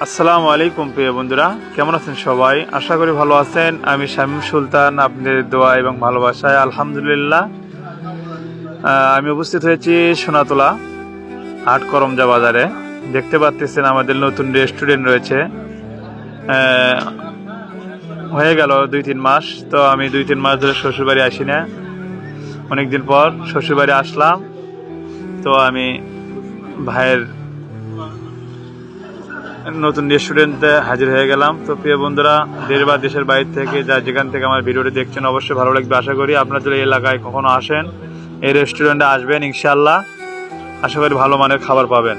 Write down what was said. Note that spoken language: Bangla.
আসসালামু আলাইকুম প্রিয় বন্ধুরা, কেমন আছেন সবাই? আশা করি ভালো আছেন। আমি শামীম সুলতান, আপনাদের দোয়া এবং ভালোবাসায় আলহামদুলিল্লাহ। আমি উপস্থিত হয়েছি সোনাতলা হাট করমজা বাজারে। দেখতে পাচ্ছেন আমাদের নতুন রেস্টুরেন্ট রয়েছে। হয়ে গেল 2-3 মাস। তো আমি 2-3 মাস ধরে শ্বশুরবাড়ি আসি না। অনেকদিন পর শ্বশুরবাড়ি আসলাম। তো আমি ভাইয়ের নতুন রেস্টুরেন্টে হাজির হয়ে গেলাম। তো প্রিয় বন্ধুরা, দেশ বা দেশের বাইরে থেকে যেখান থেকে আমার ভিডিওটি দেখছেন অবশ্যই ভালো লাগবে। আশা করি আপনারা যদি এই এলাকায় কখনো আসেন, এই রেস্টুরেন্টে আসবেন, ইনশাআল্লাহ আশা করি ভালো মানের খাবার পাবেন।